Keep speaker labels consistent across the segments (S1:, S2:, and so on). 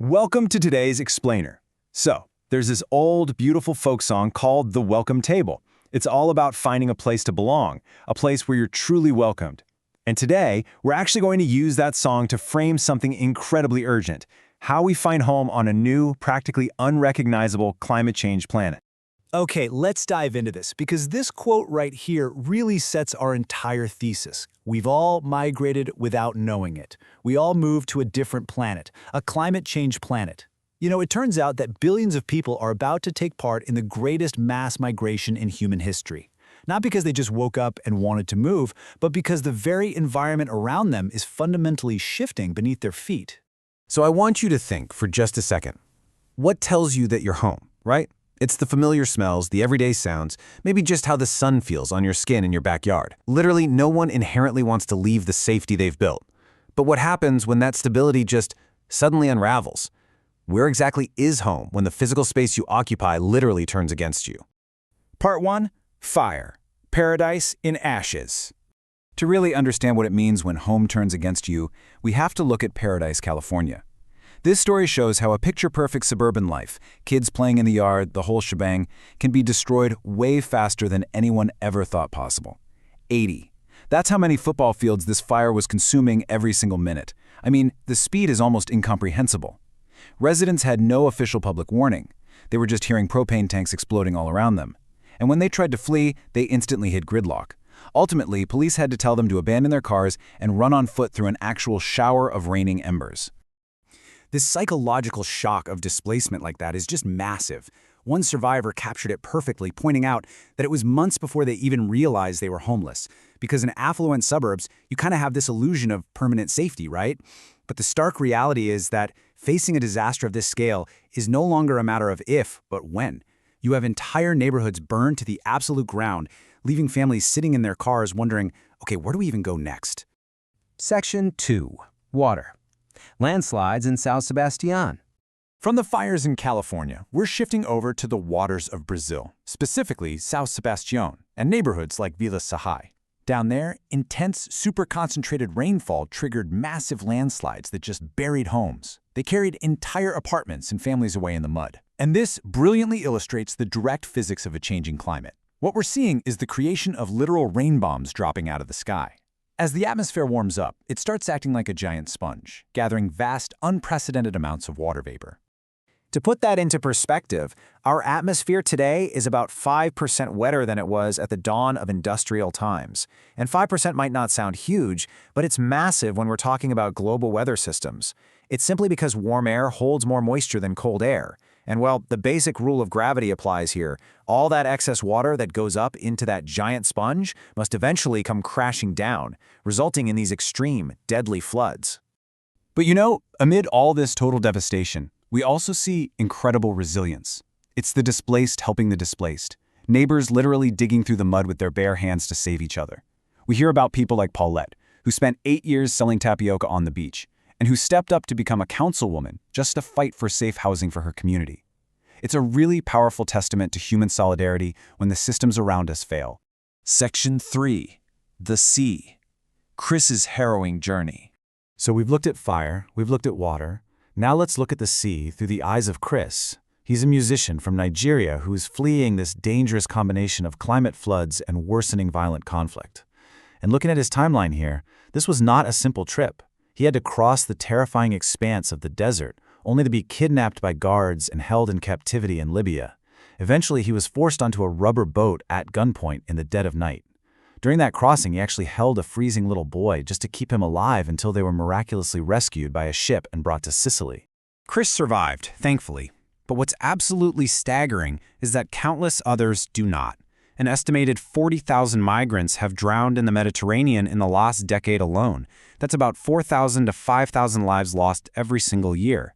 S1: Welcome to today's Explainer. So, there's this old, beautiful folk song called The Welcome Table. It's all about finding a place to belong, a place where you're truly welcomed. And today, we're actually going to use that song to frame something incredibly urgent: how we find home on a new, practically unrecognizable climate change planet.
S2: Okay, let's dive into this, because this quote right here really sets our entire thesis. We've all migrated without knowing it. We all moved to a different planet, a climate change planet. You know, it turns out that billions of people are about to take part in the greatest mass migration in human history. Not because they just woke up and wanted to move, but because the very environment around them is fundamentally shifting beneath their feet.
S3: So I want you to think for just a second. What tells you that you're home, right? It's the familiar smells, the everyday sounds, maybe just how the sun feels on your skin in your backyard. Literally, no one inherently wants to leave the safety they've built. But what happens when that stability just suddenly unravels? Where exactly is home when the physical space you occupy literally turns against you?
S1: Part 1. Fire. Paradise in ashes. To really understand what it means when home turns against you, we have to look at Paradise, California. This story shows how a picture-perfect suburban life, kids playing in the yard, the whole shebang, can be destroyed way faster than anyone ever thought possible. 80. That's how many football fields this fire was consuming every single minute. I mean, the speed is almost incomprehensible. Residents had no official public warning. They were just hearing propane tanks exploding all around them. And when they tried to flee, they instantly hit gridlock. Ultimately, police had to tell them to abandon their cars and run on foot through an actual shower of raining embers.
S2: This psychological shock of displacement like that is just massive. One survivor captured it perfectly, pointing out that it was months before they even realized they were homeless. Because in affluent suburbs, you kind of have this illusion of permanent safety, right? But the stark reality is that facing a disaster of this scale is no longer a matter of if, but when. You have entire neighborhoods burned to the absolute ground, leaving families sitting in their cars wondering, okay, where do we even go next?
S3: Section 2. Water. Landslides in São Sebastián.
S1: From the fires in California, we're shifting over to the waters of Brazil, specifically São Sebastián and neighborhoods like Vila Sahai. Down there, intense, super-concentrated rainfall triggered massive landslides that just buried homes. They carried entire apartments and families away in the mud. And this brilliantly illustrates the direct physics of a changing climate. What we're seeing is the creation of literal rain bombs dropping out of the sky. As the atmosphere warms up, it starts acting like a giant sponge, gathering vast, unprecedented amounts of water vapor.
S2: To put that into perspective, our atmosphere today is about 5% wetter than it was at the dawn of industrial times. And 5% might not sound huge, but it's massive when we're talking about global weather systems. It's simply because warm air holds more moisture than cold air. And well, the basic rule of gravity applies here. All that excess water that goes up into that giant sponge must eventually come crashing down, resulting in these extreme, deadly floods.
S1: But you know, amid all this total devastation, we also see incredible resilience. It's the displaced helping the displaced. Neighbors literally digging through the mud with their bare hands to save each other. We hear about people like Paulette, who spent 8 years selling tapioca on the beach, and who stepped up to become a councilwoman just to fight for safe housing for her community. It's a really powerful testament to human solidarity when the systems around us fail. Section 3. The Sea. Chris's harrowing journey.
S3: So we've looked at fire, we've looked at water. Now let's look at the sea through the eyes of Chris. He's a musician from Nigeria who is fleeing this dangerous combination of climate floods and worsening violent conflict. And looking at his timeline here, this was not a simple trip. He had to cross the terrifying expanse of the desert, only to be kidnapped by guards and held in captivity in Libya. Eventually, he was forced onto a rubber boat at gunpoint in the dead of night. During that crossing, he actually held a freezing little boy just to keep him alive until they were miraculously rescued by a ship and brought to Sicily.
S2: Chris survived, thankfully. But what's absolutely staggering is that countless others do not. An estimated 40,000 migrants have drowned in the Mediterranean in the last decade alone. That's about 4,000 to 5,000 lives lost every single year.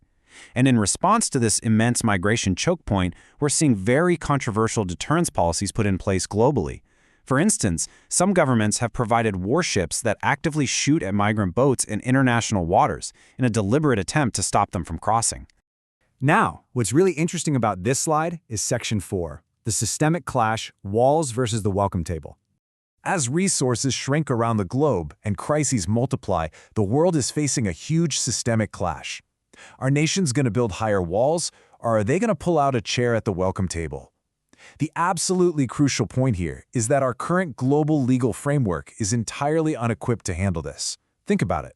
S2: And in response to this immense migration choke point, we're seeing very controversial deterrence policies put in place globally. For instance, some governments have provided warships that actively shoot at migrant boats in international waters in a deliberate attempt to stop them from crossing. Now, what's really interesting about this slide is Section 4, the systemic clash, walls versus the welcome table. As resources shrink around the globe and crises multiply, the world is facing a huge systemic clash.
S1: Are nations going to build higher walls, or are they going to pull out a chair at the welcome table? The absolutely crucial point here is that our current global legal framework is entirely unequipped to handle this. Think about it.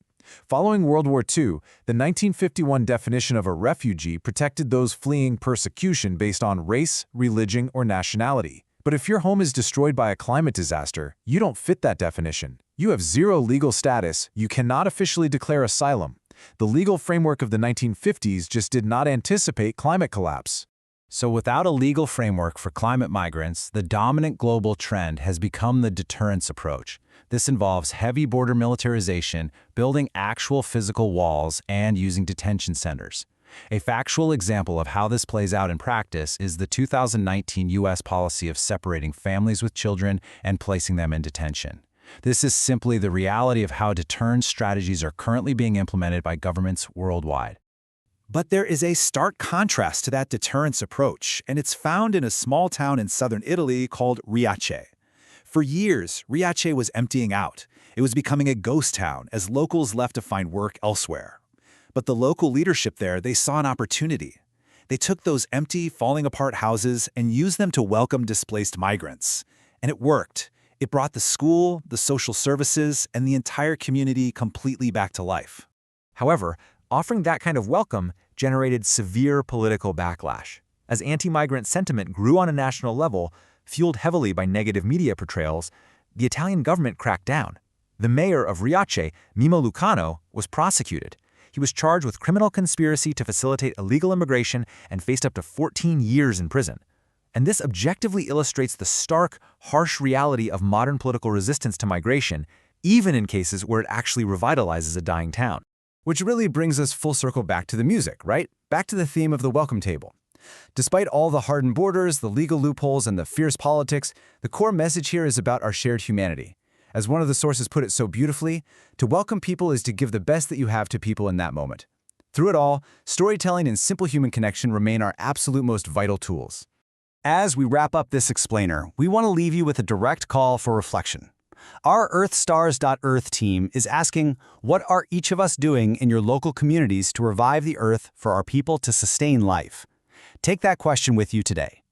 S1: Following World War II, the 1951 definition of a refugee protected those fleeing persecution based on race, religion, or nationality. But if your home is destroyed by a climate disaster, you don't fit that definition. You have zero legal status, you cannot officially declare asylum. The legal framework of the 1950s just did not anticipate climate collapse.
S2: So without a legal framework for climate migrants, the dominant global trend has become the deterrence approach. This involves heavy border militarization, building actual physical walls, and using detention centers. A factual example of how this plays out in practice is the 2019 U.S. policy of separating families with children and placing them in detention. This is simply the reality of how deterrence strategies are currently being implemented by governments worldwide.
S1: But there is a stark contrast to that deterrence approach, and it's found in a small town in southern Italy called Riace. For years, Riace was emptying out. It was becoming a ghost town as locals left to find work elsewhere. But the local leadership there, they saw an opportunity. They took those empty, falling-apart houses and used them to welcome displaced migrants. And it worked. It brought the school, the social services, and the entire community completely back to life.
S4: However, offering that kind of welcome generated severe political backlash. As anti-migrant sentiment grew on a national level, fueled heavily by negative media portrayals, the Italian government cracked down. The mayor of Riace, Mimo Lucano, was prosecuted. He was charged with criminal conspiracy to facilitate illegal immigration and faced up to 14 years in prison. And this objectively illustrates the stark, harsh reality of modern political resistance to migration, even in cases where it actually revitalizes a dying town.
S1: Which really brings us full circle back to the music, right? Back to the theme of the welcome table. Despite all the hardened borders, the legal loopholes, and the fierce politics, the core message here is about our shared humanity. As one of the sources put it so beautifully, to welcome people is to give the best that you have to people in that moment. Through it all, storytelling and simple human connection remain our absolute most vital tools.
S2: As we wrap up this explainer, we want to leave you with a direct call for reflection. Our EarthSTARS.Earth team is asking, what are each of us doing in your local communities to revive the Earth for our people to sustain life? Take that question with you today.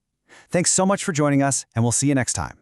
S2: Thanks so much for joining us, and we'll see you next time.